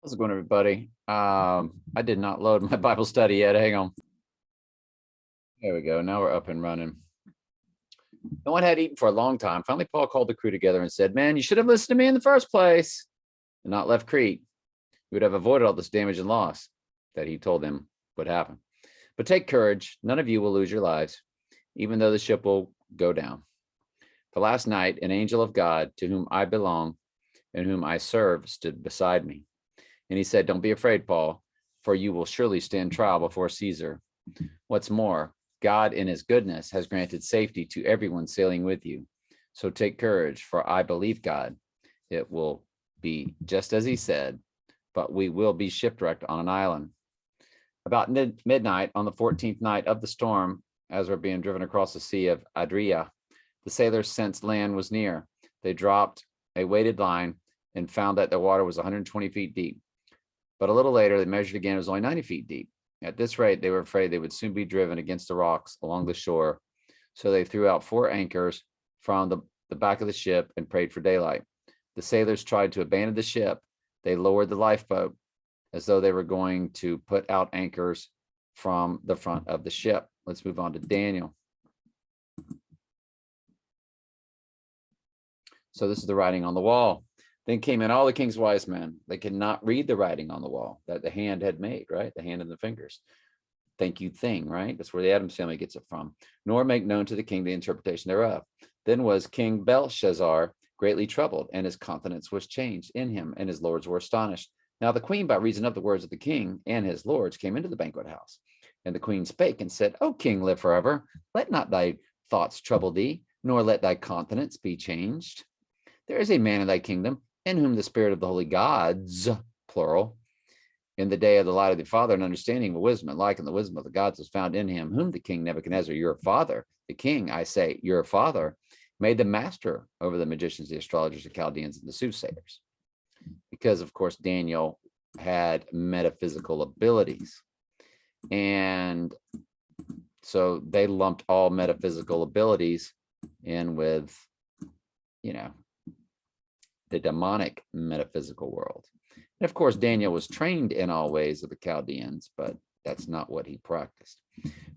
How's it going, everybody? I did not load my Bible study yet. Hang on. There we go. Now we're up and running. No one had eaten for a long time. Finally, Paul called the crew together and said, "Man, you should have listened to me in the first place and not left Crete. We would have avoided all this damage and loss that he told them would happen. But take courage. None of you will lose your lives, even though the ship will go down. For last night, an angel of God to whom I belong and whom I serve stood beside me. And he said, 'Don't be afraid, Paul, for you will surely stand trial before Caesar. What's more, God in his goodness has granted safety to everyone sailing with you. So take courage, for I believe God. It will be just as he said, but we will be shipwrecked on an island.' About midnight on the 14th night of the storm, as we're being driven across the Sea of Adria, the sailors sensed land was near. They dropped a weighted line and found that the water was 120 feet deep. But a little later, they measured again, it was only 90 feet deep. At this rate, they were afraid they would soon be driven against the rocks along the shore. So they threw out 4 anchors from the back of the ship and prayed for daylight. The sailors tried to abandon the ship. They lowered the lifeboat as though they were going to put out anchors from the front of the ship. Let's move on to Daniel. So this is the writing on the wall. Then came in all the king's wise men. They could not read the writing on the wall that the hand had made, right? The hand and the fingers. Thank you thing, right? That's where the Adams family gets it from. Nor make known to the king the interpretation thereof. Then was King Belshazzar greatly troubled, and his countenance was changed in him, and his lords were astonished. Now the queen, by reason of the words of the king and his lords, came into the banquet house. And the queen spake and said, O king, live forever. Let not thy thoughts trouble thee, nor let thy countenance be changed. There is a man in thy kingdom, in whom the spirit of the holy gods, plural, in the day of the light of the Father, and understanding of wisdom and like in the wisdom of the gods was found in him, whom the king Nebuchadnezzar, your father, the king, I say, your father, made the master over the magicians, the astrologers, the Chaldeans, and the soothsayers. Because, of course, Daniel had metaphysical abilities. And so they lumped all metaphysical abilities in with, the demonic metaphysical world. And of course, Daniel was trained in all ways of the Chaldeans, but that's not what he practiced.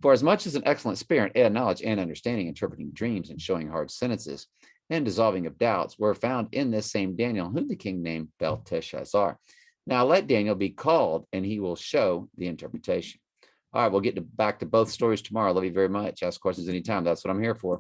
For as much as an excellent spirit and knowledge and understanding, interpreting dreams and showing hard sentences and dissolving of doubts were found in this same Daniel, whom the king named Belteshazzar. Now let Daniel be called, and he will show the interpretation. All right, we'll get back to both stories tomorrow. Love you very much. Ask questions anytime. That's what I'm here for.